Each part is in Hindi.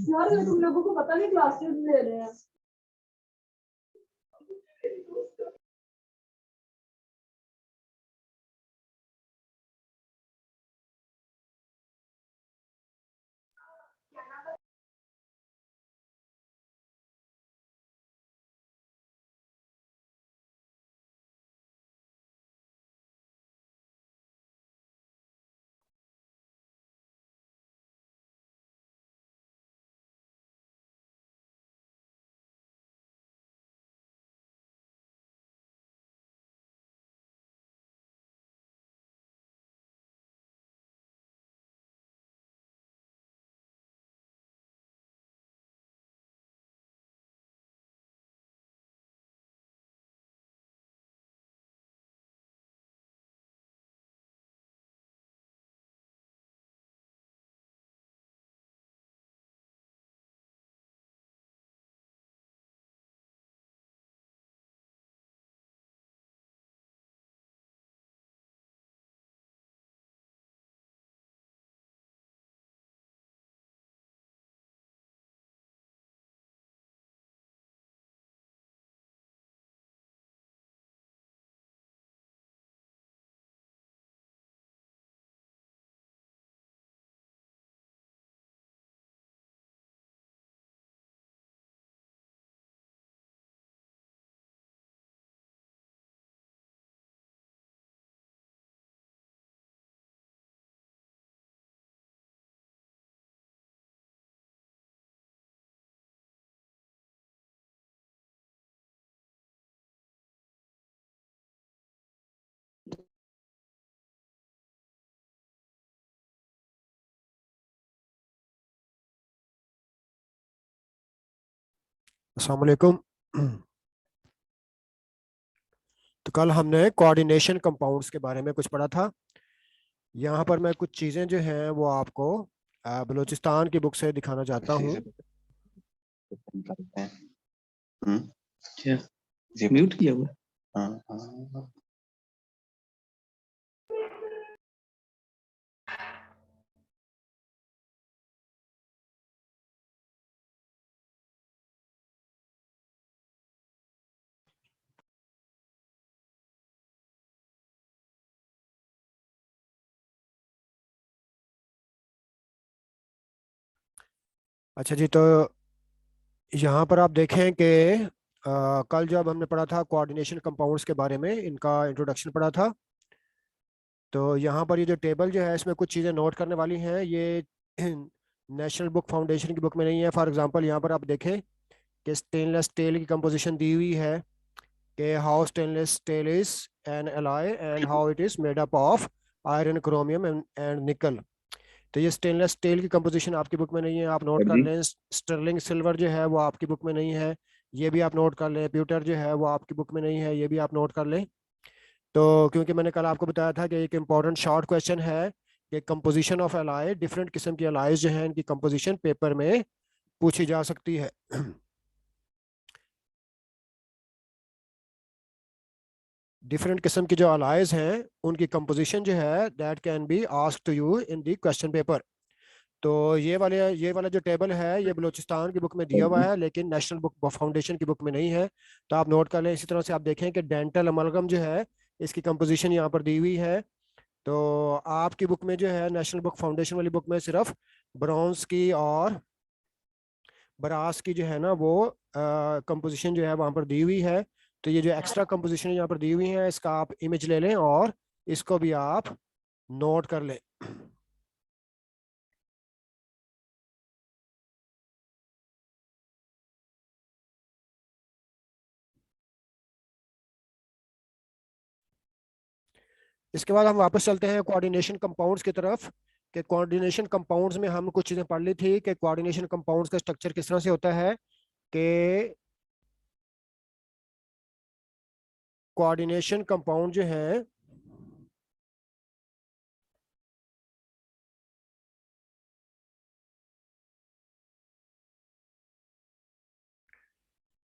यार तुम लोगों को पता नहीं क्लासेस ले रहे हैं। अस्सलाम वालेकुम। तो कल हमने कोऑर्डिनेशन कंपाउंड्स के बारे में कुछ पढ़ा था। यहाँ पर मैं कुछ चीज़ें जो हैं वो आपको बलूचिस्तान की बुक से दिखाना चाहता हूँ। क्या म्यूट किया हुआ? हाँ। अच्छा जी, तो यहाँ पर आप देखें कि कल जब हमने पढ़ा था कोऑर्डिनेशन कंपाउंड्स के बारे में, इनका इंट्रोडक्शन पढ़ा था। तो यहाँ पर ये जो टेबल जो है इसमें कुछ चीज़ें नोट करने वाली हैं। ये नेशनल बुक फाउंडेशन की बुक में नहीं है। फॉर एग्जांपल यहाँ पर आप देखें कि स्टेनलेस स्टील की कंपोजिशन दी हुई है कि how stainless steel is an alloy and how it is made up of iron, chromium and निकल। तो ये स्टेनलेस स्टील की कंपोजिशन आपकी बुक में नहीं है, आप नोट कर लें। स्टर्लिंग सिल्वर जो है वो आपकी बुक में नहीं है, ये भी आप नोट कर लें। प्यूटर जो है वो आपकी बुक में नहीं है, ये भी आप नोट कर लें। तो क्योंकि मैंने कल आपको बताया था कि एक इंपॉर्टेंट शॉर्ट क्वेश्चन है कि कंपोजिशन ऑफ एलाय, डिफरेंट किस्म की एलाइज जो है इनकी कंपोजिशन पेपर में पूछी जा सकती है। डिफरेंट किस्म की जो अलाइज हैं उनकी कंपोजिशन जो है that can be asked to you in the question paper. तो ये वाला जो टेबल है ये बलूचिस्तान की बुक में दिया हुआ है, लेकिन नेशनल बुक फाउंडेशन की बुक में नहीं है। तो आप नोट कर लें। इसी तरह से आप देखें कि डेंटल अमलगम जो है इसकी कंपोजिशन यहाँ पर दी हुई है। तो आपकी बुक में जो है नेशनल बुक फाउंडेशन वाली बुक में सिर्फ ब्रॉन्ज की और ब्रास की जो है ना वो कंपोजिशन जो है वहाँ पर दी हुई है। तो ये जो एक्स्ट्रा कंपोजिशन यहाँ पर दी हुई है इसका आप इमेज ले लें और इसको भी आप नोट कर लें। इसके बाद हम वापस चलते हैं कोऑर्डिनेशन कंपाउंड्स की तरफ। कि कोऑर्डिनेशन कंपाउंड्स में हम कुछ चीज़ें पढ़ ली थी कि कोऑर्डिनेशन कंपाउंड्स का स्ट्रक्चर किस तरह से होता है। कि कोऑर्डिनेशन कंपाउंड जो है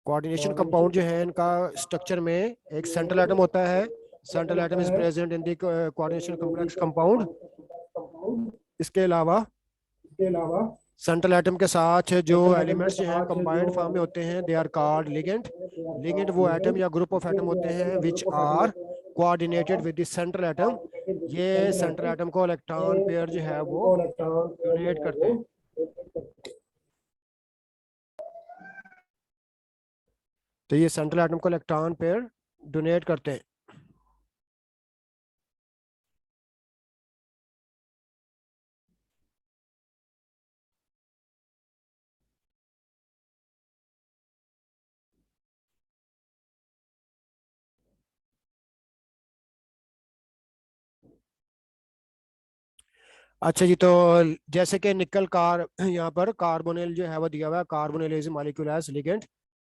कोऑर्डिनेशन कंपाउंड जो है इनका स्ट्रक्चर में एक सेंट्रल एटम होता है। Central atom is present in the coordination complex compound. इसके अलावा सेंट्रल एटम के साथ जो एलिमेंट्स जो हैं कंबाइंड फॉर्म में होते हैं, they are called ligand. Ligand वो एटम या ग्रुप ऑफ एटम होते हैं which are coordinated with the central atom. ये सेंट्रल एटम को इलेक्ट्रॉन पेयर जो है वो डोनेट करते हैं। तो ये सेंट्रल एटम को इलेक्ट्रॉन पेयर डोनेट करते हैं। अच्छा जी, तो जैसे कि निकल कार यहाँ पर कार्बोनिल जो है वो दिया हुआ है, carbonyl is molecule as ligand,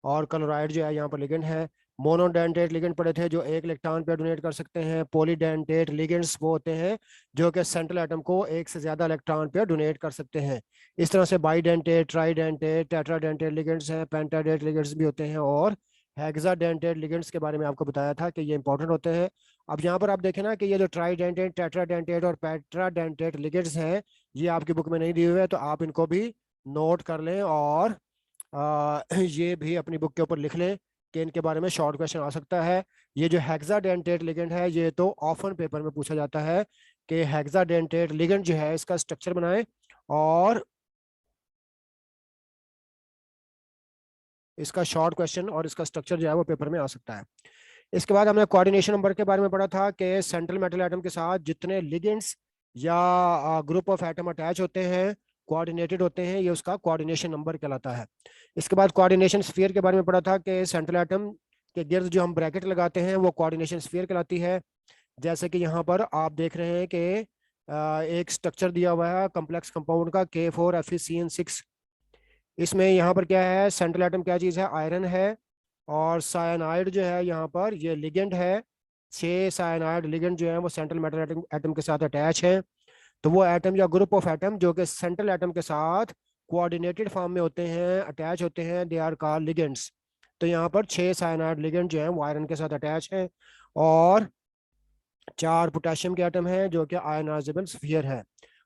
और क्लोराइड जो है यहाँ पर लिगेंड है। मोनोडेंटेट लिगेंड पड़े थे जो एक इलेक्ट्रॉन पे डोनेट कर सकते हैं। पॉलीडेंटेट लिगेंड्स वो होते हैं जो कि सेंट्रल एटम को एक से ज्यादा इलेक्ट्रॉन पे डोनेट कर सकते हैं। इस तरह से बाईडेंटेट, ट्राईडेंटेट, टेट्राडेंटेट लिगेंड्स हैं, पेंटाडेंट लिगेंड्स भी होते हैं, और हेक्साडेंटेट लिगेंड्स के बारे में आपको बताया था कि ये इंपॉर्टेंट होते हैं। अब यहाँ पर आप देखें ना कि ये जो ट्राईडेंटेट, टेट्राडेंटेट और पेट्राडेंटेट लिगेंड्स हैं, ये आपकी बुक में नहीं दिए हुए हैं, तो आप इनको भी नोट कर लें और ये भी अपनी बुक के ऊपर लिख लें कि इनके बारे में शॉर्ट क्वेश्चन आ सकता है। ये जो हेक्साडेंटेट लिगेंड है, ये तो ऑफन पेपर में पूछा जाता है कि हेक्साडेंटेट लिगेंड जो है इसका स्ट्रक्चर बनाएं, और इसका शॉर्ट क्वेश्चन और इसका स्ट्रक्चर जो है वो पेपर में आ सकता है। इसके बाद हमने कोऑर्डिनेशन नंबर के बारे में पढ़ा था कि सेंट्रल मेटल एटम के साथ जितने लिगेंड्स या ग्रुप ऑफ एटम अटैच होते हैं, कोऑर्डिनेटेड होते हैं, ये उसका कोऑर्डिनेशन नंबर कहलाता है। इसके बाद कोऑर्डिनेशन स्फीयर के बारे में पढ़ा था कि सेंट्रल एटम के गिर्द जो हम ब्रैकेट लगाते हैं वो कोऑर्डिनेशन स्फीयर कहलाती है। जैसे कि यहाँ पर आप देख रहे हैं कि एक स्ट्रक्चर दिया हुआ है कम्प्लेक्स कंपाउंड का K4FeCN6। इसमें यहाँ पर क्या है, सेंट्रल एटम क्या चीज़ है, आयरन है, और साइनाइड जो है यहाँ पर ये लिगेंड है। 6 साइनाइड लिगेंड जो है वो सेंट्रल मेटल एटम के साथ अटैच है। तो वो एटम या ग्रुप ऑफ एटम जो कि सेंट्रल एटम के साथ कोऑर्डिनेटेड फॉर्म में होते हैं, अटैच होते हैं, दे आर कॉल्ड लिगेंड्स। तो यहाँ पर 6 साइनाइड लिगेंड जो है वो आयरन के साथ अटैच है, और 4 पोटेशियम के एटम है जो कि आयनाइजेबल स्फीयर है,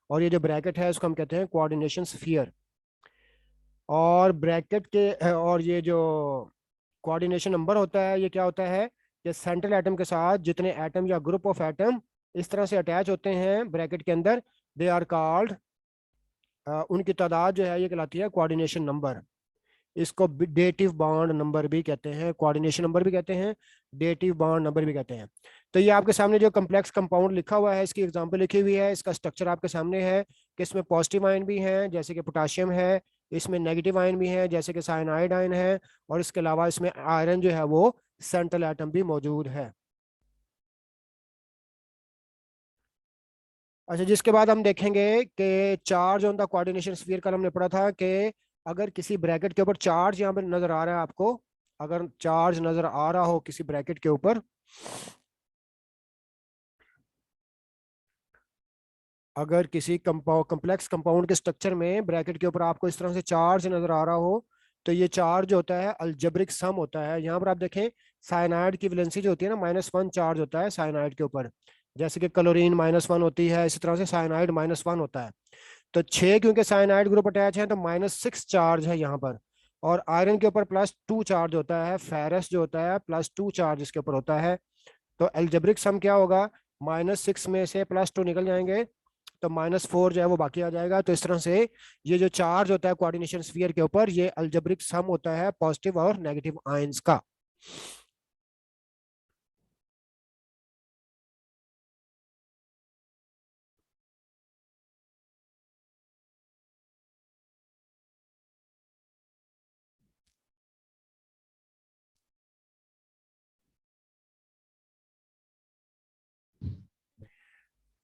और ये जो ब्रैकेट है इसको हम कहते हैं कोऑर्डिनेशन स्फीयर। और ब्रैकेट के और ये जो कोऑर्डिनेशन नंबर होता है ये क्या होता है, ये सेंट्रल एटम के साथ जितने एटम या ग्रुप ऑफ एटम इस तरह से अटैच होते हैं ब्रैकेट के अंदर, दे आर कॉल्ड, उनकी तादाद जो है ये कहलाती है कोऑर्डिनेशन नंबर। इसको डेटिव बॉन्ड नंबर भी कहते हैं, कोऑर्डिनेशन नंबर भी कहते हैं, डेटिव बॉन्ड नंबर भी कहते हैं। तो ये आपके सामने जो कम्प्लेक्स कंपाउंड लिखा हुआ है इसकी एग्जांपल लिखी हुई है, इसका स्ट्रक्चर आपके सामने है कि इसमें पॉजिटिव आयन भी हैं जैसे कि पोटाशियम है, इसमें नेगेटिव आयन भी है जैसे कि साइनाइड आयन है, और इसके अलावा इसमें आयरन जो है वो सेंट्रल एटम भी मौजूद है। अच्छा, जिसके बाद हम देखेंगे कि charge on the coordination sphere का हमने पढ़ा था कि अगर किसी ब्रैकेट के ऊपर चार्ज यहाँ पर नजर आ रहा है आपको, अगर चार्ज नजर आ रहा हो किसी ब्रैकेट के ऊपर, अगर किसी कम्प्लेक्स कंपाउंड के स्ट्रक्चर में ब्रैकेट के ऊपर आपको इस तरह से चार्ज नजर आ रहा हो, तो ये चार्ज होता है अलजेब्रिक सम होता है। यहाँ पर आप देखें साइनाइड की वैलेंसी जो होती है ना, -1 चार्ज होता है साइनाइड के ऊपर, जैसे कि क्लोरीन -1 होती है, इसी तरह से साइनाइड -1 होता है। तो 6 क्योंकि साइनाइड ग्रुप अटैच है तो -6 चार्ज है यहाँ पर। और आयरन के ऊपर +2 चार्ज होता है, फेरस जो होता है +2 चार्ज इसके ऊपर होता है। तो एल्जेब्रिक सम क्या होगा, -6 में से +2 निकल जाएंगे तो -4 जो है वो बाकी आ जाएगा। तो इस तरह से ये जो चार्ज होता है कोऑर्डिनेशन स्फीयर के ऊपर, ये एल्जेब्रिक सम होता है पॉजिटिव और नेगेटिव आयंस का।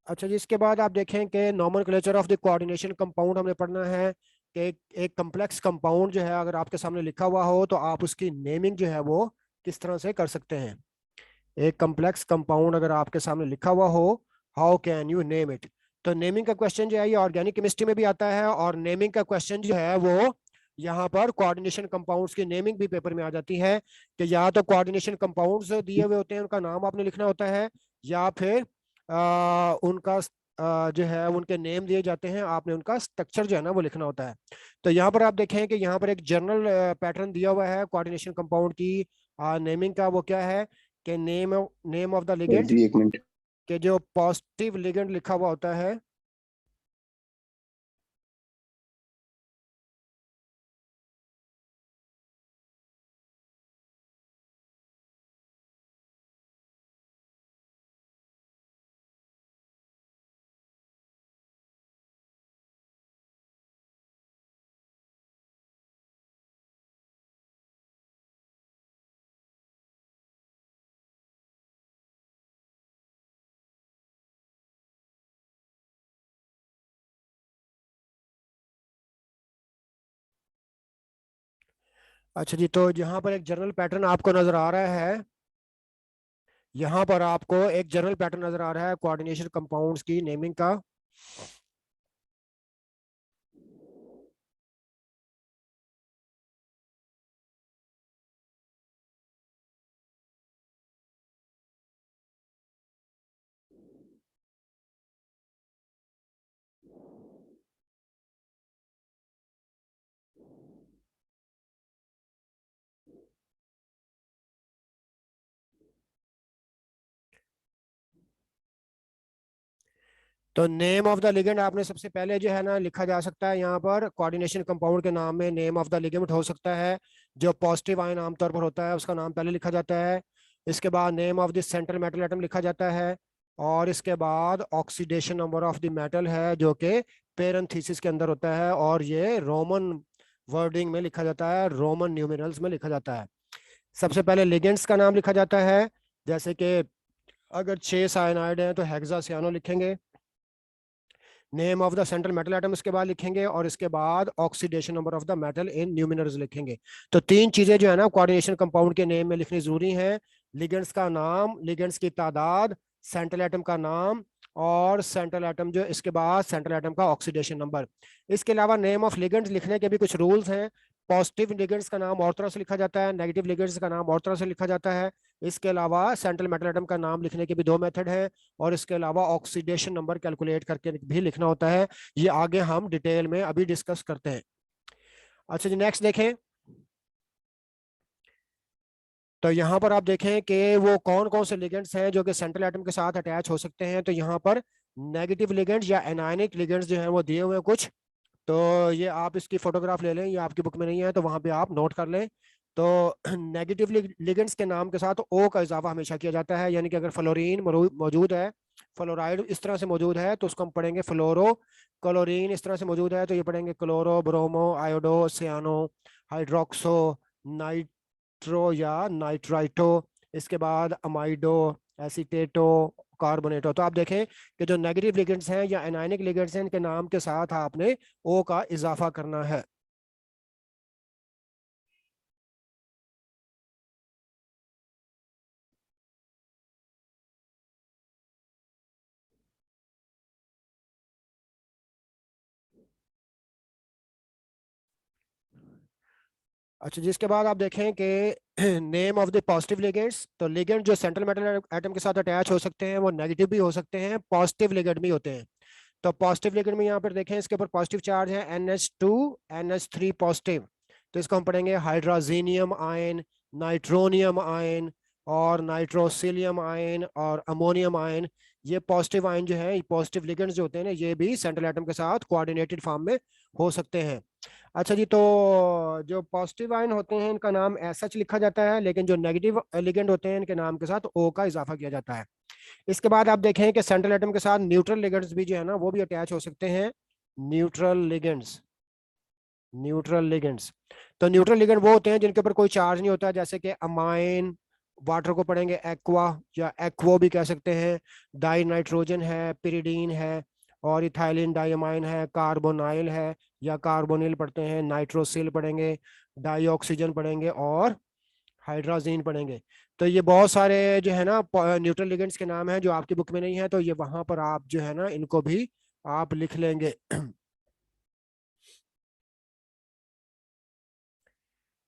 अच्छा जी, इसके बाद आप देखें कि nomenclature of the coordination compound हमने पढ़ना है कि एक कम्प्लेक्स कंपाउंड जो है अगर आपके सामने लिखा हुआ हो तो आप उसकी नेमिंग जो है वो किस तरह से कर सकते हैं। एक कम्प्लेक्स कंपाउंड अगर आपके सामने लिखा हुआ हो, how can you name it. तो नेमिंग का क्वेश्चन जो है ये ऑर्गेनिक केमिस्ट्री में भी आता है, और नेमिंग का क्वेश्चन जो है वो यहाँ पर कोऑर्डिनेशन कंपाउंड्स की नेमिंग भी पेपर में आ जाती है कि या तो कोऑर्डिनेशन कंपाउंड्स दिए हुए होते हैं उनका नाम आपने लिखना होता है, या फिर उनका जो है उनके नेम दिए जाते हैं, आपने उनका स्ट्रक्चर जो है ना वो लिखना होता है। तो यहाँ पर आप देखें कि यहाँ पर एक जनरल पैटर्न दिया हुआ है कोऑर्डिनेशन कंपाउंड की नेमिंग का। वो क्या है कि नेम ऑफ द लिगेंड, जी एक मिनट। के जो पॉजिटिव लिगेंड लिखा हुआ होता है, अच्छा जी, तो यहाँ पर एक जनरल पैटर्न आपको नजर आ रहा है, यहाँ पर आपको एक जनरल पैटर्न नजर आ रहा है कोऑर्डिनेशन कंपाउंड्स की नेमिंग का। तो नेम ऑफ द लिगेंड आपने सबसे पहले जो है ना लिखा जा सकता है यहाँ पर, कोऑर्डिनेशन कंपाउंड के नाम में नेम ऑफ द लिगेंड हो सकता है। जो पॉजिटिव आयन आमतौर पर होता है उसका नाम पहले लिखा जाता है। इसके बाद name of the central metal atom लिखा जाता है। और इसके बाद oxidation number of the metal है जो कि पेरेंथीसिस के अंदर होता है, और ये रोमन वर्डिंग में लिखा जाता है, रोमन न्यूमेरल्स में लिखा जाता है। सबसे पहले लिगेंड्स का नाम लिखा जाता है, जैसे कि अगर 6 साइनाइड हैं तो हेक्सासियानो लिखेंगे। Name of the central metal atom इसके बाद लिखेंगे, और इसके बाद oxidation number of the metal in numerals लिखेंगे। तो 3 चीजें जो है ना कोऑर्डिनेशन कंपाउंड के नेम में लिखनी जरूरी है। लिगेंड्स का नाम, लिगेंड्स की तादाद, सेंट्रल एटम का नाम, और सेंट्रल एटम जो इसके बाद सेंट्रल एटम का ऑक्सीडेशन नंबर। इसके अलावा नेम ऑफ लिगेंड्स लिखने के भी कुछ रूल्स हैं। पॉजिटिव लिगेंड्स का नाम और तरह से लिखा जाता है, नेगेटिव लिगेंड्स का नाम और तरह से लिखा जाता है। इसके अलावा सेंट्रल मेटल एटम का नाम लिखने के भी 2 मेथड है, और इसके अलावा ऑक्सीडेशन नंबर कैलकुलेट करके भी लिखना होता है। ये आगे हम डिटेल में अभी डिस्कस करते हैं। अच्छा जी, नेक्स्ट देखें। तो यहाँ पर आप देखें कि वो कौन कौन से लिगेंड्स हैं जो कि सेंट्रल एटम के साथ अटैच हो सकते हैं। तो यहाँ पर नेगेटिव लिगेंड्स या एनायनिक लिगेंड्स जो हैं वो दिए हुए हैं कुछ। तो ये आप इसकी फोटोग्राफ ले लें, ये आपकी बुक में नहीं है तो वहां पे आप नोट कर लें। तो नेगेटिव लिगेंड्स के नाम के साथ ओ का इजाफा हमेशा किया जाता है, यानी कि अगर फ्लोरीन मौजूद है, फ्लोराइड इस तरह से मौजूद है तो उसको हम पढ़ेंगे फ्लोरो। क्लोरीन इस तरह से मौजूद है तो ये पढ़ेंगे chloro, bromo, iodo, cyano, hydroxo, nitro या नाइट्राइटो। इसके बाद अमाइडो, एसीटेटो, कार्बोनेटो। तो आप देखें कि जो नेगेटिव लिगेंड्स हैं या एनायनिक लिगेंड्स हैं, इनके नाम के साथ आपने ओ का इजाफा करना है। अच्छा, जिसके बाद आप देखें कि name of the positive ligands. तो लिगेंड जो सेंट्रल मेटल एटम के साथ अटैच हो सकते हैं वो नेगेटिव भी हो सकते हैं, पॉजिटिव लिगेंड भी होते हैं। तो पॉजिटिव लिगेंड में यहाँ पर देखें इसके ऊपर पॉजिटिव चार्ज है NH2 NH3 पॉजिटिव। तो इसको हम पढ़ेंगे हाइड्रोजीनियम आयन, नाइट्रोनियम आयन, और नाइट्रोसिलियम आयन, और अमोनियम आयन। ये पॉजिटिव आयन जो है, पॉजिटिव लिगेंड्स जो होते हैं ना, ये भी सेंट्रल एटम के साथ कोऑर्डिनेटेड फॉर्म में हो सकते हैं। अच्छा जी, तो जो पॉजिटिव आयन होते हैं इनका नाम एज सच लिखा जाता है, लेकिन जो नेगेटिव लिगेंड होते हैं इनके नाम के साथ ओ का इजाफा किया जाता है। इसके बाद आप देखें कि सेंट्रल एटम के साथ न्यूट्रल लिगेंड्स भी जो है ना वो भी अटैच हो सकते हैं। Neutral ligands, neutral ligands. तो न्यूट्रल लिगेंड वो होते हैं जिनके ऊपर कोई चार्ज नहीं होता, जैसे कि अमाइन, वाटर को पढ़ेंगे एक्वा या एक्वो भी कह सकते हैं। डाई नाइट्रोजन है, पिरिडीन है, और इथाइलिन डाइमाइन है, कार्बोनाइल है या कार्बोनिल पढ़ते हैं, नाइट्रोसिल पढ़ेंगे, डाई ऑक्सीजन पढ़ेंगे, और हाइड्रोजीन पढ़ेंगे। तो ये बहुत सारे जो है ना न्यूट्रल लिगेंड्स के नाम हैं जो आपकी बुक में नहीं है, तो ये वहां पर आप जो है ना इनको भी आप लिख लेंगे।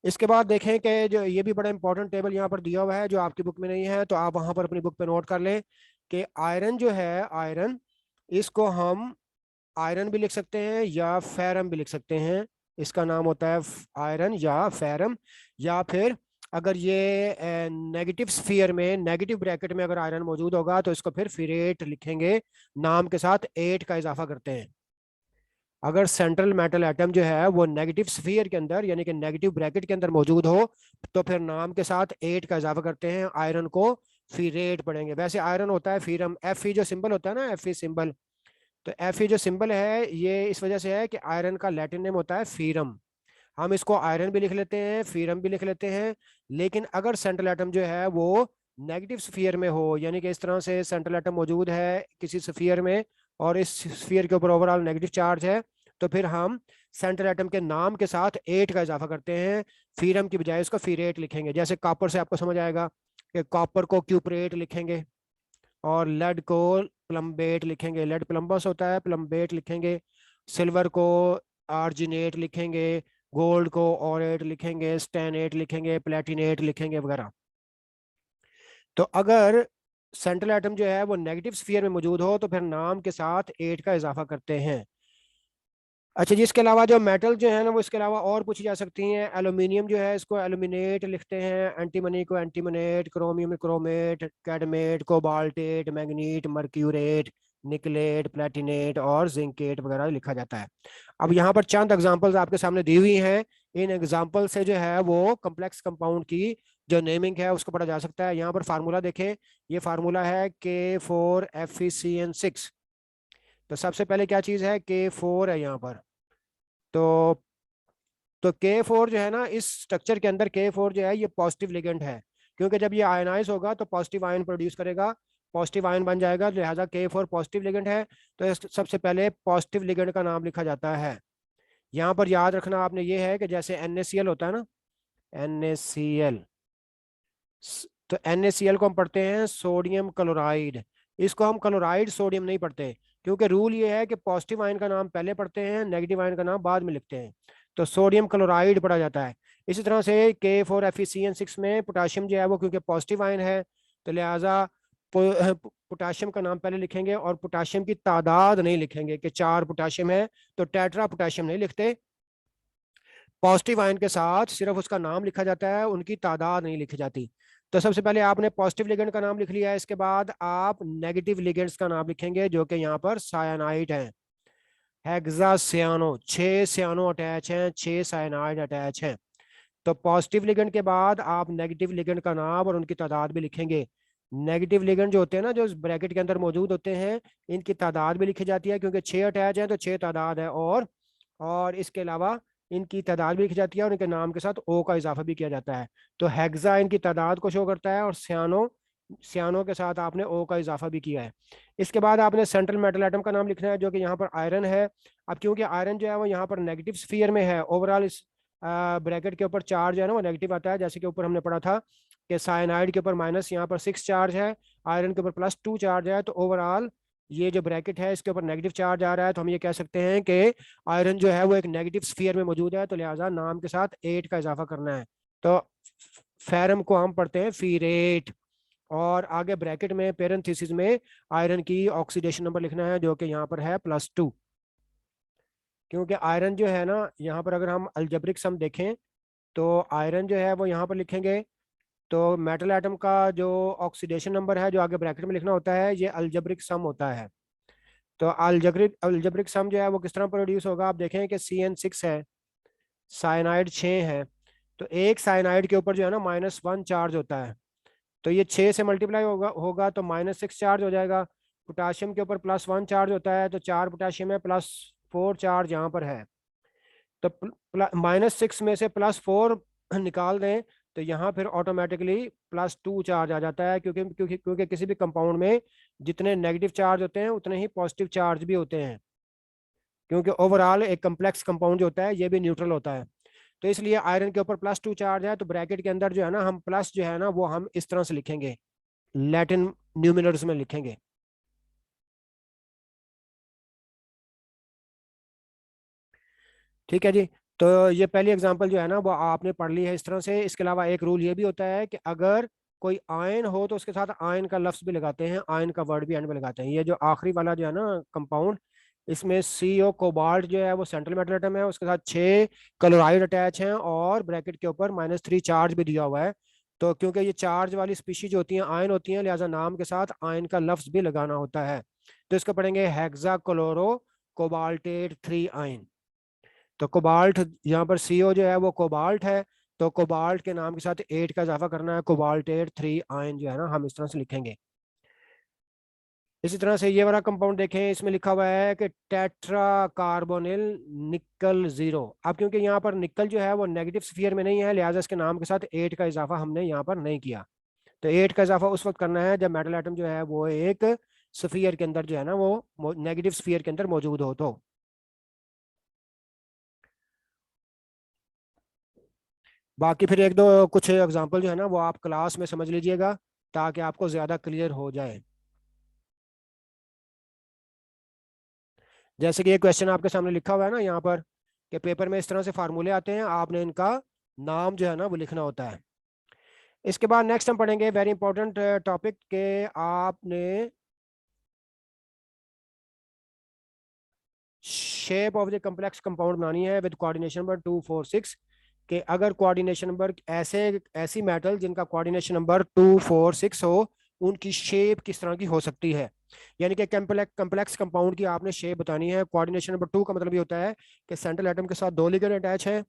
इसके बाद देखें कि जो ये भी बड़ा इंपॉर्टेंट टेबल यहाँ पर दिया हुआ है जो आपकी बुक में नहीं है, तो आप वहां पर अपनी बुक पे नोट कर लें कि आयरन जो है, आयरन इसको हम आयरन भी लिख सकते हैं या फेरम भी लिख सकते हैं। इसका नाम होता है आयरन या फेरम। या फिर अगर ये नेगेटिव स्फीयर में, नेगेटिव ब्रैकेट में अगर आयरन मौजूद होगा तो इसको फिर फिरेट लिखेंगे, नाम के साथ 8 का इजाफा करते हैं। अगर सेंट्रल मेटल एटम जो है वो नेगेटिव स्फीयर के अंदर यानी कि नेगेटिव ब्रैकेट के अंदर मौजूद हो तो फिर नाम के साथ 8 का इजाफा करते हैं, आयरन को फीरेट पढ़ेंगे। वैसे आयरन होता है फीरम, एफ ई जो सिंबल होता है ना, एफ ई सिंबल, तो एफ ई जो सिंबल है ये इस वजह से है कि आयरन का लैटिन नेम होता है फीरम। हम इसको आयरन भी लिख लेते हैं, फीरम भी लिख लेते हैं। लेकिन अगर सेंट्रल एटम जो है वो नेगेटिव स्फीयर में हो, यानी कि इस तरह से सेंट्रल एटम मौजूद है किसी स्फीयर में और इस स्फीयर के ऊपर ओवरऑल नेगेटिव चार्ज है, तो फिर हम सेंट्रल एटम के नाम के साथ 8 का इजाफा करते हैं, फीरम की बजाय उसको फीरेट लिखेंगे। जैसे कॉपर से आपको समझ आएगा कि कॉपर को क्यूपरेट लिखेंगे और लेड को प्लम्बेट लिखेंगे, लेड प्लम्बस होता है, प्लम्बेट लिखेंगे। सिल्वर को आर्जिनेट लिखेंगे, गोल्ड को ऑरेट लिखेंगे, स्टेनेट लिखेंगे, प्लेटिनेट लिखेंगे वगैरह। तो अगर सेंट्रल एटम जो है वो नेगेटिव स्फीयर में मौजूद हो तो फिर नाम के साथ 8 का इजाफा करते हैं। अच्छा जी, इसके अलावा जो मेटल जो है ना वो इसके अलावा और पूछी जा सकती हैं। एल्यूमिनियम जो है इसको एल्यूमिनेट लिखते हैं, एंटीमनी को antimonate, chromium chromate, cadmate, cobaltate, manganate, mercurate, nickelate, platinate और जिंकेट वगैरह लिखा जाता है। अब यहाँ पर चंद एग्जांपल्स आपके सामने दी हुई हैं। इन एग्जांपल से जो है वो कम्प्लेक्स कंपाउंड की जो नेमिंग है उसको पढ़ा जा सकता है। यहाँ पर फार्मूला देखें, ये फार्मूला है K4FeCN6। तो सबसे पहले क्या चीज है, K4 है यहाँ पर। तो K4 जो है ना इस स्ट्रक्चर के अंदर K4 जो है ये पॉजिटिव लिगेंड है, क्योंकि जब ये आयनाइज होगा तो पॉजिटिव आयन प्रोड्यूस करेगा, पॉजिटिव आयन बन जाएगा, लिहाजा K4 पॉजिटिव लिगेंड है। तो सबसे पहले पॉजिटिव लिगेंड का नाम लिखा जाता है। यहाँ पर याद रखना आपने ये है कि जैसे NaCl होता है ना, NaCl, तो NaCl को हम पढ़ते हैं सोडियम क्लोराइड। इसको हम क्लोराइड सोडियम नहीं पढ़ते, क्योंकि रूल ये है कि पॉजिटिव आयन का नाम पहले पढ़ते हैं, नेगेटिव आयन का नाम बाद में लिखते हैं। तो सोडियम क्लोराइड पढ़ा जाता है। इसी तरह से K4FeCN6 में पोटाशियम जो है वो क्योंकि पॉजिटिव आयन है तो लिहाजा पोटाशियम का नाम पहले लिखेंगे और पोटाशियम की तादाद नहीं लिखेंगे कि 4 पोटाशियम है तो टेट्रा पोटाशियम नहीं लिखते। पॉजिटिव आयन के साथ सिर्फ उसका नाम लिखा जाता है, उनकी तादाद नहीं लिखी जाती। तो सबसे पहले आपने पॉजिटिव लिगेंड का नाम लिख लिया है, इसके बाद आप नेगेटिव लिगेंड्स का नाम लिखेंगे जो कि यहाँ पर साइनाइड है। हेक्सासियानो, 6 सियानो अटैच हैं, 6 साइनाइड अटैच हैं। तो पॉजिटिव लिगेंड के बाद आप नेगेटिव लिगेंड का नाम और उनकी तादाद भी लिखेंगे। नेगेटिव लिगेंड जो होते हैं ना जो ब्रैकेट के अंदर मौजूद होते हैं, इनकी तादाद भी लिखी जाती है, क्योंकि 6 अटैच हैं तो 6 तादाद है। और इसके अलावा इनकी तादाद भी लिखी जाती है और इनके नाम के साथ ओ का इजाफा भी किया जाता है। तो हेक्सा इनकी तादाद को शो करता है और सियानो, सियानो के साथ आपने ओ का इजाफा भी किया है। इसके बाद आपने सेंट्रल मेटल एटम का नाम लिखना है जो कि यहाँ पर आयरन है। अब क्योंकि आयरन जो है वो यहाँ पर नेगेटिव स्फीयर में है, ओवरऑल इस ब्रैकेट के ऊपर चार्ज है ना वो नेगेटिव आता है, जैसे कि ऊपर हमने पढ़ा था कि साइनाइड के ऊपर माइनस यहाँ पर 6 चार्ज है, आयरन के ऊपर +2 चार्ज है। तो ओवरऑल ये जो ब्रैकेट है इसके ऊपर नेगेटिव चार्ज आ रहा है, तो हम ये कह सकते हैं कि आयरन जो है वो एक नेगेटिव स्फीयर में मौजूद है, तो लिहाजा नाम के साथ 8 का इजाफा करना है। तो फेरम को हम पढ़ते हैं फीरेट, और आगे ब्रैकेट में पेरेंथीसिस में आयरन की ऑक्सीडेशन नंबर लिखना है जो कि यहाँ पर है +2। क्योंकि आयरन जो है ना यहाँ पर अगर हम अलजेब्रिक सम देखें तो आयरन जो है वो यहाँ पर लिखेंगे, तो मेटल एटम का जो ऑक्सीडेशन नंबर है जो आगे ब्रैकेट में लिखना होता है ये अलजेब्रिक सम होता है। तो अलजेब्रिक सम जो है वो किस तरह प्रोड्यूस होगा, आप देखें कि CN6 है, साइनाइड 6 है, तो एक साइनाइड के ऊपर जो है ना -1 चार्ज होता है, तो ये 6 से मल्टीप्लाई होगा तो -6 चार्ज हो जाएगा। पोटाशियम के ऊपर +1 चार्ज होता है तो 4 पोटाशियम है, +4 चार्ज यहाँ पर है। तो -6 में से +4 निकाल दें तो यहाँ फिर ऑटोमेटिकली +2 चार्ज आ जाता है, क्योंकि क्योंकि क्योंकि किसी भी कंपाउंड में जितने नेगेटिव चार्ज होते हैं उतने ही पॉजिटिव चार्ज भी होते हैं, क्योंकि ओवरऑल एक कम्प्लेक्स कंपाउंड जो होता है ये भी न्यूट्रल होता है। तो इसलिए आयरन के ऊपर +2 चार्ज है, तो ब्रैकेट के अंदर जो है ना हम प्लस जो है ना वो हम इस तरह से लिखेंगे, लैटिन न्यूमिनल्स में लिखेंगे। ठीक है जी। तो ये पहली एग्जांपल जो है ना वो आपने पढ़ ली है इस तरह से। इसके अलावा एक रूल ये भी होता है कि अगर कोई आयन हो तो उसके साथ आयन का लफ्ज भी लगाते हैं, आयन का वर्ड भी एंड में लगाते हैं। ये जो आखिरी वाला जो है ना कंपाउंड, इसमें CO कोबाल्ट जो है वो सेंट्रल मेटल एटम है, उसके साथ 6 क्लोराइड अटैच हैं और ब्रैकेट के ऊपर -3 चार्ज भी दिया हुआ है। तो क्योंकि ये चार्ज वाली स्पीशीज होती हैं, आयन होती हैं, लिहाजा नाम के साथ आयन का लफ्ज भी लगाना होता है। तो इसको पढ़ेंगे हेक्सा क्लोरो कोबाल्टेट 3 आयन। तो कोबाल्ट, यहाँ पर CO जो है वो कोबाल्ट है, तो कोबाल्ट के नाम के साथ 8 का इजाफा करना है, कोबाल्टेट 3 आयन जो है ना हम इस तरह से लिखेंगे। इसी तरह से ये वाला कंपाउंड देखें, इसमें लिखा हुआ है कि टेट्रा कार्बोनिल निकल 0। अब क्योंकि यहाँ पर निकल जो है वो नेगेटिव स्फीयर में नहीं है, लिहाजा इसके नाम के साथ 8 का इजाफा हमने यहाँ पर नहीं किया। तो 8 का इजाफा उस वक्त करना है जब मेटल एटम जो है वो एक स्फीयर के अंदर जो है ना वो नेगेटिव स्फीयर के अंदर मौजूद हो। तो बाकी फिर एक दो कुछ एग्जांपल जो है ना वो आप क्लास में समझ लीजिएगा ताकि आपको ज्यादा क्लियर हो जाए। जैसे कि ये क्वेश्चन आपके सामने लिखा हुआ है ना यहाँ पर, कि पेपर में इस तरह से फार्मूले आते हैं, आपने इनका नाम जो है ना वो लिखना होता है। इसके बाद नेक्स्ट हम पढ़ेंगे वेरी इंपॉर्टेंट टॉपिक के आपने shape of the complex compound बनानी है विद कोऑर्डिनेशन नंबर 2, 4, 6। कि अगर कोऑर्डिनेशन नंबर ऐसी मेटल जिनका कोऑर्डिनेशन नंबर 2, 4, 6 हो, उनकी शेप किस तरह की हो सकती है। यानी कि कम्प्लेक्स कंपाउंड की आपने शेप बतानी है। कोऑर्डिनेशन नंबर 2 का मतलब ये होता है कि सेंट्रल एटम के साथ 2 लिगेंड अटैच है।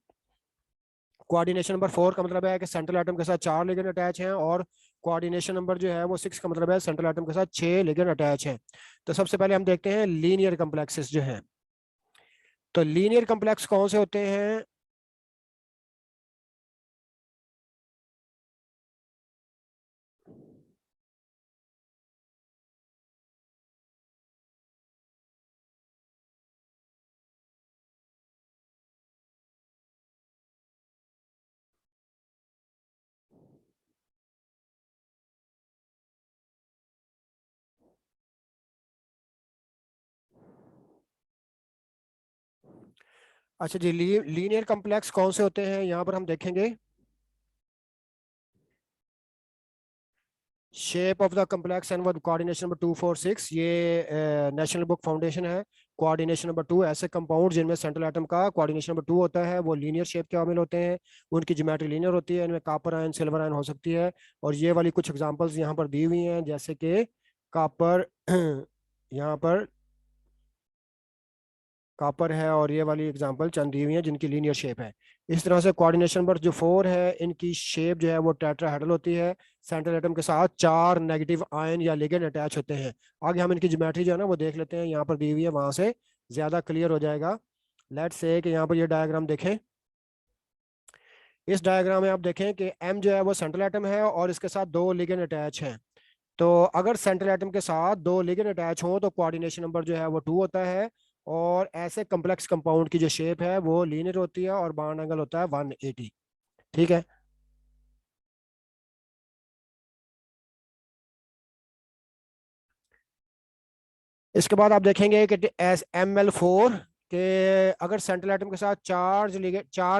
कोऑर्डिनेशन नंबर 4 का मतलब है कि सेंट्रल एटम के साथ 4 लिगेंड अटैच हैं। और कोऑर्डिनेशन नंबर जो है वो 6 का मतलब है सेंट्रल एटम के साथ 6 लिगेंड अटैच हैं। तो सबसे पहले हम देखते हैं लीनियर कम्प्लेक्सेस जो हैं। तो लीनियर कम्प्लेक्स कौन से होते हैं? अच्छा जी, लीनियर कम्प्लेक्स कौन से होते हैं यहाँ पर हम देखेंगे। Shape of the complex and coordination number 2, 4, 6, ये नेशनल बुक फाउंडेशन है। कोऑर्डिनेशन नंबर 2, ऐसे कंपाउंड जिनमें सेंट्रल एटम का कोऑर्डिनेशन नंबर 2 होता है वो लीनियर शेप के शामिल होते हैं। उनकी ज्योमेट्री लीनियर होती है, इनमें कॉपर आयन, सिल्वर आयन हो सकती है। और ये वाली कुछ एग्जांपल्स यहाँ पर दी हुई हैं, जैसे कि कॉपर यहाँ पर कॉपर है, और ये वाली एग्जांपल चंद दी हुई है जिनकी लीनियर शेप है। इस तरह से कोऑर्डिनेशन नंबर जो 4 है, इनकी शेप जो है वो टेट्राहेड्रल होती है। सेंट्रल एटम के साथ 4 नेगेटिव आयन या लिगेंड अटैच होते हैं। आगे हम इनकी ज्योमेट्री जो है ना वो देख लेते हैं, यहाँ पर दी हुई है, वहां से ज्यादा क्लियर हो जाएगा। लेट्स से कि यहाँ पर ये डायग्राम देखें। इस डायग्राम में आप देखें कि M जो है वो सेंट्रल एटम है और इसके साथ 2 लिगेंड अटैच हैं। तो अगर सेंट्रल एटम के साथ 2 लिगेंड अटैच हो तो कोऑर्डिनेशन नंबर जो है वो 2 होता है। और ऐसे कम्प्लेक्स कंपाउंड की जो शेप है वो लीनियर होती है और बॉन्ड एंगल होता है 180। ठीक है। इसके बाद आप देखेंगे कि एस ML4 के अगर सेंट्रल एटम के साथ 4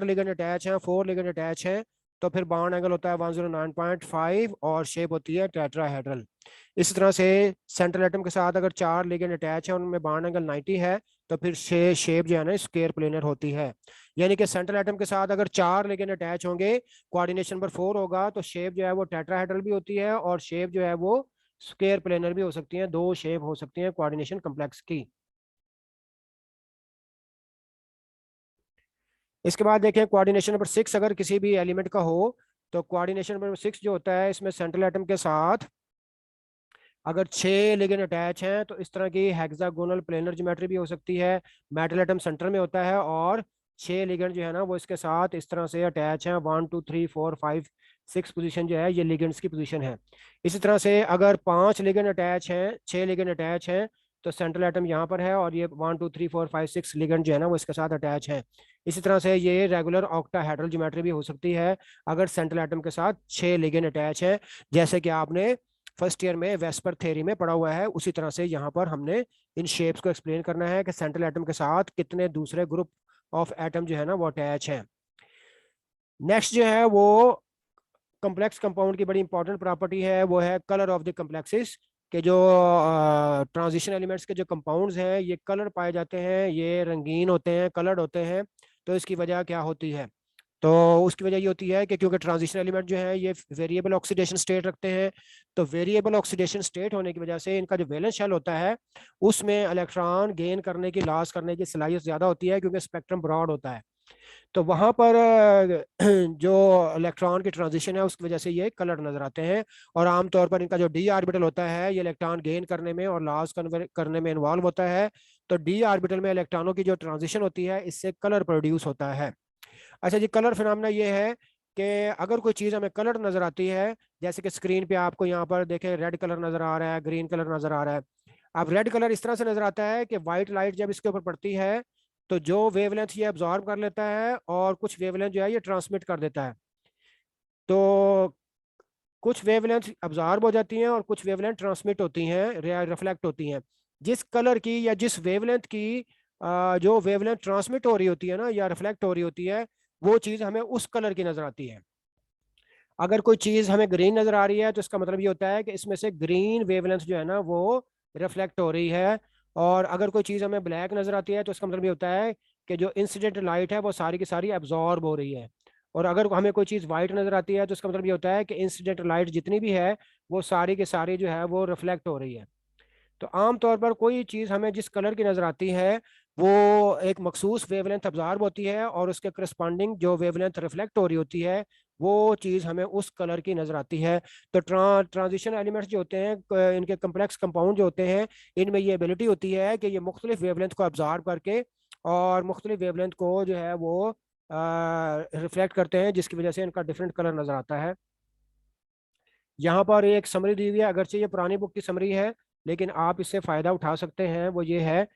लिगेंड अटैच हैं, 4 लिगेंड अटैच हैं, तो फिर बॉन्ड एंगल होता है 109.5 और शेप होती है टेट्राहेड्रल। इसी तरह से सेंट्रल एटम के साथ अगर 4 लिगेंड अटैच है, उनमें बॉन्ड एंगल 90 है, तो फिर शेप जो है ना स्क्वायर प्लेनर होती है। यानी कि सेंट्रल एटम के साथ अगर 4 लिगेंड अटैच होंगे, कोऑर्डिनेशन नंबर 4 होगा, तो शेप जो है वो टेट्राहेड्रल भी होती है और शेप जो है वो स्क्वायर प्लेनर भी हो सकती हैं। 2 शेप हो सकती हैं कोऑर्डिनेशन कम्प्लेक्स की। इसके बाद देखें कोऑर्डिनेशन नंबर 6 अगर किसी भी एलिमेंट का हो, तो कोऑर्डिनेशन नंबर 6 जो होता है इसमें सेंट्रल एटम के साथ अगर 6 लिगेंड अटैच हैं, तो इस तरह की हेक्सागोनल प्लेनर ज्योमेट्री भी हो सकती है। मेटल एटम सेंटर में होता है और 6 लिगेंड जो है ना वो इसके साथ इस तरह से अटैच हैं। 1, 2, 3, 4, 5, 6 पोजीशन जो है ये लिगेंड्स की पोजीशन है। इसी तरह से अगर 5 लिगेंड अटैच हैं, 6 लिगेंड अटैच हैं, तो सेंट्रल एटम यहाँ पर है और ये 1, 2, 3, 4, 5, 6 लिगेंड जो है ना वो इसके साथ अटैच है। इसी तरह से ये रेगुलर ऑक्टाहेड्रल ज्योमेट्री भी हो सकती है अगर सेंट्रल एटम के साथ 6 लिगेंड अटैच है, जैसे कि आपने फर्स्ट ईयर में वेस्पर थ्योरी में पढ़ा हुआ है। उसी तरह से यहाँ पर हमने इन शेप्स को एक्सप्लेन करना है कि सेंट्रल एटम के साथ कितने दूसरे ग्रुप ऑफ एटम जो है ना वो अटैच हैं। नेक्स्ट जो है वो कम्प्लेक्स कंपाउंड की बड़ी इंपॉर्टेंट प्रॉपर्टी है वो है कलर ऑफ द कम्प्लेक्सेस, के जो ट्रांजिशन एलिमेंट्स के जो कंपाउंड्स हैं ये कलर पाए जाते हैं, ये रंगीन होते हैं, कलर्ड होते हैं। तो इसकी वजह क्या होती है? तो उसकी वजह ये होती है कि क्योंकि ट्रांजिशन एलिमेंट जो है ये वेरिएबल ऑक्सीडेशन स्टेट रखते हैं, तो वेरिएबल ऑक्सीडेशन स्टेट होने की वजह से इनका जो वैलेंस शेल होता है उसमें इलेक्ट्रॉन गेन करने की, लॉस करने की सलाहियत ज़्यादा होती है क्योंकि स्पेक्ट्रम ब्रॉड होता है। तो वहाँ पर जो इलेक्ट्रॉन की ट्रांजिशन है उसकी वजह से ये कलर नजर आते हैं। और आमतौर पर इनका जो डी ऑर्बिटल होता है ये इलेक्ट्रॉन गेन करने में और लॉस करने में इन्वॉल्व होता है। तो डी ऑर्बिटल में इलेक्ट्रॉनों की जो ट्रांजिशन होती है इससे कलर प्रोड्यूस होता है। अच्छा जी, कलर फिनोमेना ये है कि अगर कोई चीज़ हमें कलर नजर आती है, जैसे कि स्क्रीन पे आपको यहाँ पर देखें रेड कलर नजर आ रहा है, ग्रीन कलर नजर आ रहा है। अब रेड कलर इस तरह से नजर आता है कि व्हाइट लाइट जब इसके ऊपर पड़ती है तो जो वेवलेंथ ये एब्जॉर्ब कर लेता है और कुछ वेवलेंथ जो है ये ट्रांसमिट कर देता है। तो कुछ वेवलेंथ एब्जॉर्ब हो जाती हैं और कुछ वेवलेंथ ट्रांसमिट होती हैं, रिफ्लेक्ट होती हैं। जिस कलर की या जिस वेवलेंथ की जो वेवलेंथ ट्रांसमिट हो रही होती है ना या रिफ्लेक्ट हो रही होती है वो चीज़ हमें उस कलर की नजर आती है। अगर कोई चीज़ हमें ग्रीन नजर आ रही है तो इसका मतलब ये होता है कि इसमें से ग्रीन वेवलेंथ जो है ना वो रिफ्लेक्ट हो रही है। और अगर कोई चीज़ हमें ब्लैक नजर आती है तो इसका मतलब ये होता है कि जो इंसिडेंट लाइट है वो सारी की सारी एब्जॉर्ब हो रही है। और अगर हमें कोई चीज़ वाइट नजर आती है तो इसका मतलब ये होता है कि इंसिडेंट लाइट जितनी भी है वो सारी की सारी जो है वो रिफ्लेक्ट हो रही है। तो आमतौर पर कोई चीज़ हमें जिस कलर की नज़र आती है वो एक मखसूस वेवलेंथ अब्जॉर्ब होती है और उसके करस्पॉन्डिंग जो वेवलेंथ रिफ्लेक्ट हो रही होती है वो चीज़ हमें उस कलर की नज़र आती है। तो ट्रांजिशन एलिमेंट्स जो होते हैं, इनके कम्प्लेक्स कंपाउंड जो होते हैं, इनमें ये एबिलिटी होती है कि ये मुख्तलिफ वेवलेंथ को अब्जॉर्ब करके और मुख्तलिफ वेवलेंथ को जो है वो रिफ्लेक्ट करते हैं, जिसकी वजह से इनका डिफरेंट कलर नज़र आता है। यहाँ पर एक समरी दी हुई है, अगरचे ये पुरानी बुक की समरी है लेकिन आप इससे फ़ायदा उठा सकते हैं। वो ये है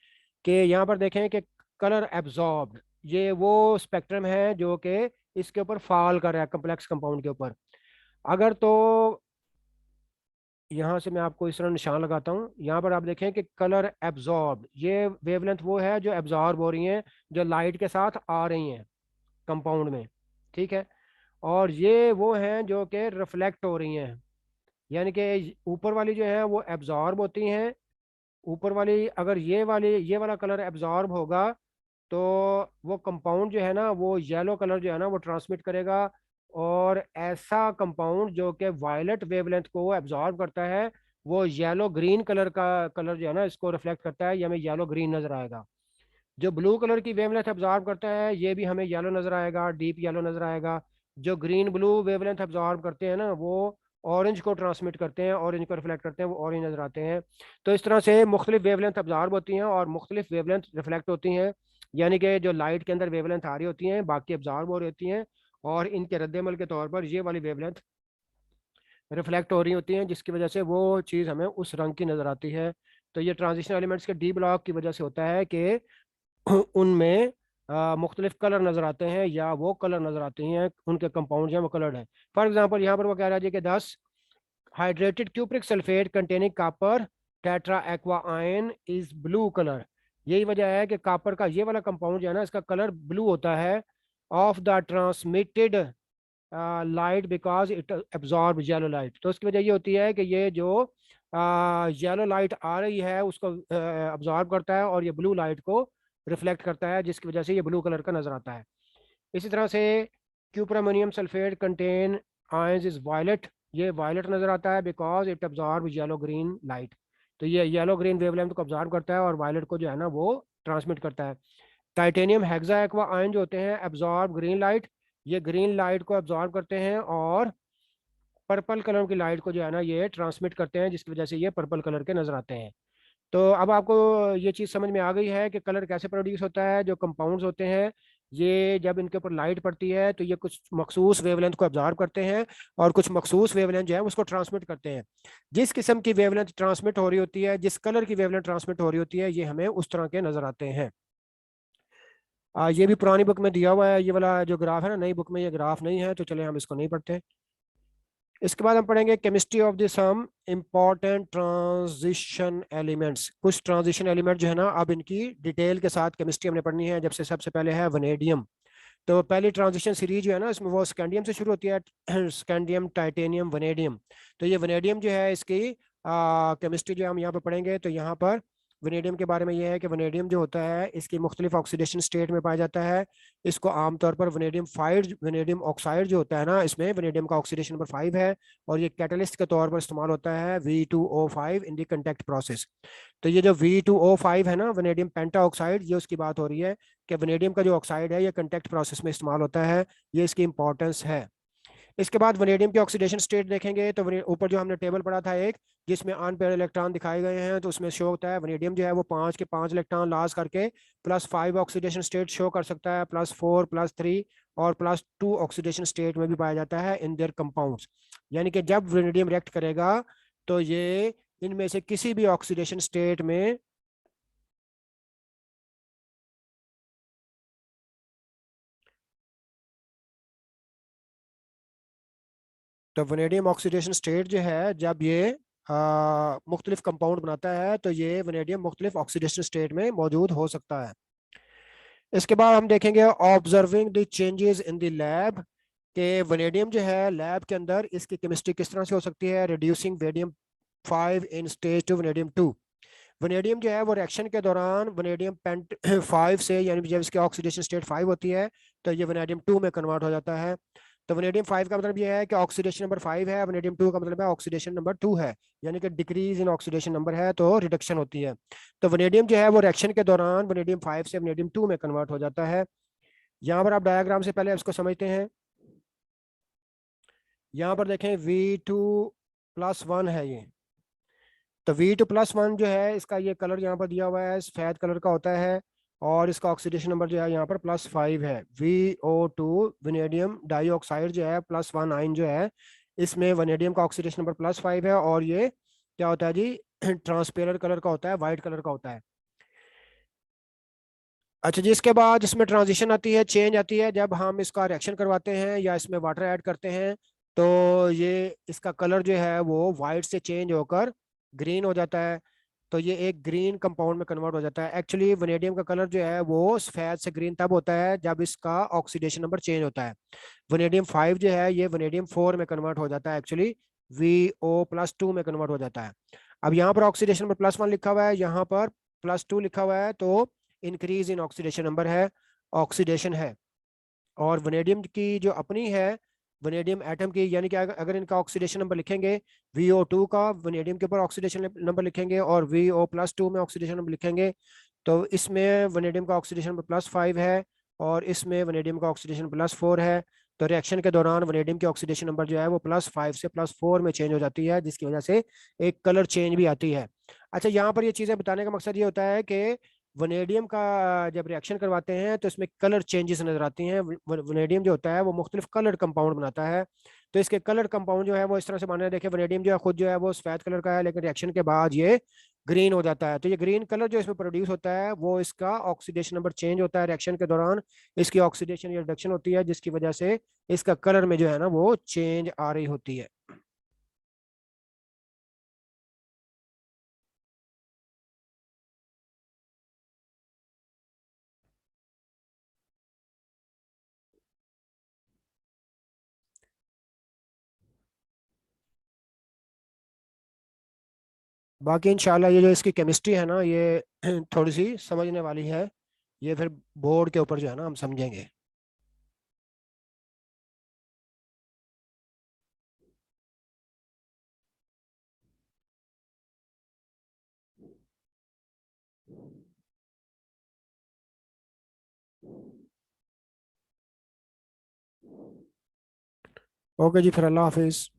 कि यहाँ पर देखें कि कलर एब्जॉर्ब्ड ये वो स्पेक्ट्रम है जो कि इसके ऊपर फॉल कर रहा है कम्प्लेक्स कंपाउंड के ऊपर। अगर तो यहाँ से मैं आपको इस तरह निशान लगाता हूँ, यहाँ पर आप देखें कि कलर एब्जॉर्ब्ड ये वेवलेंथ वो है जो एब्जॉर्ब हो रही हैं, जो लाइट के साथ आ रही हैं कंपाउंड में, ठीक है। और ये वो हैं जो कि रिफ्लेक्ट हो रही हैं, यानी कि ऊपर वाली जो है वो एब्जॉर्ब होती हैं। ऊपर वाली अगर ये वाला कलर एब्जॉर्ब होगा तो वो कंपाउंड जो है ना वो येलो कलर जो है ना वो ट्रांसमिट करेगा। और ऐसा कंपाउंड जो कि वायलेट वेवलेंथ को एब्जॉर्ब करता है वो येलो ग्रीन कलर का कलर जो है ना इसको रिफ्लेक्ट करता है, ये हमें येलो ग्रीन नजर आएगा। जो ब्लू कलर की वेवलेंथ एब्जॉर्ब करता है ये भी हमें येलो नजर आएगा, डीप येलो नजर आएगा। जो ग्रीन ब्लू वेवलेंथ एब्जॉर्ब करते हैं ना वो ऑरेंज को ट्रांसमिट करते हैं, ऑरेंज को रिफ्लेक्ट करते हैं, वो ऑरेंज नजर आते हैं। तो इस तरह से मुख्तलिफ वेवलेंथ एब्जॉर्ब होती हैं और मुख्तलिफ वेवलेंथ रिफ्लेक्ट होती हैं, यानी कि जो लाइट के अंदर वेवलेंथ आ रही होती हैं बाकी एब्जॉर्ब हो रही होती हैं और इनके रद्दमल के तौर पर ये वाली वेवलेंथ रिफ्लेक्ट हो रही होती हैं, जिसकी वजह से वो चीज़ हमें उस रंग की नज़र आती है। तो ये ट्रांजिशन एलिमेंट्स के डी ब्लॉक की वजह से होता है कि उनमें मुख्तलिफ कलर नजर आते हैं या वो कलर नजर आते हैं, उनके कंपाउंड हैं वो कलर्ड है। फॉर एग्जांपल यहाँ पर वो कह रहा है कि 10 hydrated cupric sulphate containing copper tetra aqua ion is blue colour. यही वजह है कि कॉपर का ये वाला कंपाउंड जो है ना इसका कलर ब्लू होता है of the transmitted light because it absorb yellow light. तो उसकी वजह ये होती है कि ये जो येलो लाइट आ रही है उसको एब्जॉर्ब करता है और ये ब्लू लाइट को रिफ्लेक्ट करता है, जिसकी वजह से ये ब्लू कलर का नजर आता है। इसी तरह से cuprammonium sulphate contain ions is violet, ये वायलेट नजर आता है because it absorb yellow green light. तो ये येलो ग्रीन वेवलेंथ को एब्जॉर्ब करता है और वायलेट को जो है ना वो ट्रांसमिट करता है। टाइटेनियम हेक्सा एक्वा आयन जो होते हैं एब्जॉर्ब ग्रीन लाइट, ये ग्रीन लाइट को एब्जॉर्ब करते हैं और पर्पल कलर की लाइट को जो है ना ये ट्रांसमिट करते हैं, जिसकी वजह से ये पर्पल कलर के नजर आते हैं। तो अब आपको ये चीज़ समझ में आ गई है कि कलर कैसे प्रोड्यूस होता है। जो कंपाउंड्स होते हैं ये जब इनके ऊपर लाइट पड़ती है तो ये कुछ मखसूस वेवलेंथ को एब्जॉर्ब करते हैं और कुछ मखसूस वेवलेंथ जो है उसको ट्रांसमिट करते हैं। जिस किस्म की वेवलेंथ ट्रांसमिट हो रही होती है, जिस कलर की वेवलेंथ ट्रांसमिट हो रही होती है, ये हमें उस तरह के नजर आते हैं। ये भी पुरानी बुक में दिया हुआ है, ये वाला जो ग्राफ है ना, नई बुक में ये ग्राफ नहीं है तो चले हम इसको नहीं पढ़ते। इसके बाद हम पढ़ेंगे chemistry of the some important transition elements. कुछ ट्रांजिशन एलिमेंट जो है ना अब इनकी डिटेल के साथ केमिस्ट्री हमने पढ़नी है। जब से सबसे पहले है वनेडियम। तो पहली ट्रांजिशन सीरीज जो है ना इसमें वो स्कैंडियम से शुरू होती है, स्कैंडियम, टाइटेनियम, वनेडियम। तो ये वनेडियम जो है इसकी केमिस्ट्री जो हम यहाँ पे पढ़ेंगे, तो यहाँ पर वनेडियम के बारे में ये है कि वनेडियम जो होता है इसकी मुख्तलिफ ऑक्सीडेशन स्टेट में पाया जाता है। इसको आमतौर पर वनेडियम फाइड, वनेडियम ऑक्साइड जो होता है ना, इसमें वनेडियम का ऑक्सीडेशन नंबर 5 है, और ये कैटलिस्ट के तौर पर इस्तेमाल होता है V2O5 इन दी कंटैक्ट प्रोसेस। तो ये जो V2O5 है ना, वनेडियम पेंटा ऑक्साइड, ये उसकी बात हो रही है कि वनेडियम का जो ऑक्साइड है ये कंटैक्ट प्रोसेस में इस्तेमाल होता है, ये इसकी इंपॉर्टेंस है। इसके बाद वनेडियम की ऑक्सीडेशन स्टेट देखेंगे तो ऊपर जो हमने टेबल पढ़ा था एक, जिसमें अनपेयर इलेक्ट्रॉन दिखाए गए हैं, तो उसमें शो होता है वनेडियम जो है वो 5 के 5 इलेक्ट्रॉन लॉस करके +5 ऑक्सीडेशन स्टेट शो कर सकता है, +4, +3 और +2 ऑक्सीडेशन स्टेट में भी पाया जाता है इन देयर कंपाउंड्स। यानी कि जब वनेडियम रिएक्ट करेगा तो ये इनमें से किसी भी ऑक्सीडेशन स्टेट में तो वनेडियम ऑक्सीडेशन स्टेट जो है जब ये मुख्तलिफ कंपाउंड बनाता है तो ये वनेडियम मुख्तलिफ ऑक्सीडेशन स्टेट में मौजूद हो सकता है। इसके बाद हम देखेंगे observing the changes in the lab, के वनेडियम जो है लैब के अंदर इसकी केमिस्ट्री किस तरह से हो सकती है। Reducing vanadium 5 in stage to vanadium 2। Vanadium जो है वो रिएक्शन के दौरान वनेडियम पेंट 5 से, यानी जब इसकी ऑक्सीडेशन स्टेट 5 होती है तो ये वनेडियम 2 में कन्वर्ट हो जाता है। तो वनेडियम 5 का मतलब ये है कि ऑक्सीडेशन नंबर 5 है, वनेडियम 2 का मतलब है ऑक्सीडेशन नंबर 2 है, यानी कि डिक्रीज इन ऑक्सीडेशन नंबर है तो रिडक्शन होती है। तो वनेडियम जो है वो रिएक्शन के दौरान वनेडियम 5 से वनेडियम 2 में कन्वर्ट हो जाता है। यहाँ पर आप डायग्राम से पहले इसको समझते हैं। यहाँ पर देखें V2+1 है ये, तो V2+1 जो है इसका ये कलर यहाँ पर दिया हुआ है, सफेद कलर का होता है, और इसका ऑक्सीडेशन नंबर जो है यहाँ पर +5 है। VO2 वनेडियम डाइऑक्साइड जो है +1 आयन जो है, इसमें वनेडियम का ऑक्सीडेशन नंबर +5 है, और ये क्या होता है जी, ट्रांसपेरेंट कलर का होता है, व्हाइट कलर का होता है। अच्छा जी, इसके बाद इसमें ट्रांजिशन आती है, चेंज आती है जब हम इसका रिएक्शन करवाते हैं या इसमें वाटर ऐड करते हैं, तो ये इसका कलर जो है वो वाइट से चेंज होकर ग्रीन हो जाता है। तो ये एक ग्रीन कंपाउंड में कन्वर्ट हो जाता है। एक्चुअली वनेडियम का कलर जो है वो सफेद से ग्रीन तब होता है जब इसका ऑक्सीडेशन नंबर चेंज होता है। वनेडियम 5 जो है ये वनेडियम 4 में कन्वर्ट हो जाता है, एक्चुअली VO+2 में कन्वर्ट हो जाता है। अब यहाँ पर ऑक्सीडेशन नंबर +1 लिखा हुआ है, यहाँ पर +2 लिखा हुआ है, तो इंक्रीज इन ऑक्सीडेशन नंबर है, ऑक्सीडेशन है। और वनेडियम की जो अपनी है, वनेडियम एटम की, यानी कि अगर इनका ऑक्सीडेशन नंबर लिखेंगे, VO2 का वनेडियम के ऊपर ऑक्सीडेशन नंबर लिखेंगे और VO+2 में ऑक्सीडेशन नंबर लिखेंगे, तो इसमें वनेडियम का ऑक्सीडेशन नंबर +5 है और इसमें वनेडियम का ऑक्सीडेशन +4 है। तो रिएक्शन के दौरान वनेडियम की ऑक्सीडेशन नंबर जो है वो +5 से +4 में चेंज हो जाती है, जिसकी वजह से एक कलर चेंज भी आती है। अच्छा, यहाँ पर ये चीज़ें बताने का मकसद ये होता है कि वनेडियम का जब रिएक्शन करवाते हैं तो इसमें कलर चेंजेस नजर आती हैं। वनेडियम जो होता है वो मुख्तलिफ कलर कंपाउंड बनाता है, तो इसके कलर कंपाउंड जो है वो इस तरह से बना है। देखिए वनेडियम जो है खुद जो है वो सफेद कलर का है, लेकिन रिएक्शन के बाद ये ग्रीन हो जाता है। तो ये ग्रीन कलर जो इसमें प्रोड्यूस होता है वो इसका ऑक्सीडेशन नंबर चेंज होता है रिएक्शन के दौरान, इसकी ऑक्सीडेशन या रिडक्शन होती है, जिसकी वजह से इसका कलर में जो है ना वो चेंज आ रही होती है। बाकी इंशाल्लाह ये जो इसकी केमिस्ट्री है ना ये थोड़ी सी समझने वाली है, ये फिर बोर्ड के ऊपर जो है ना हम समझेंगे। ओके जी, फिर अल्लाह हाफिज़।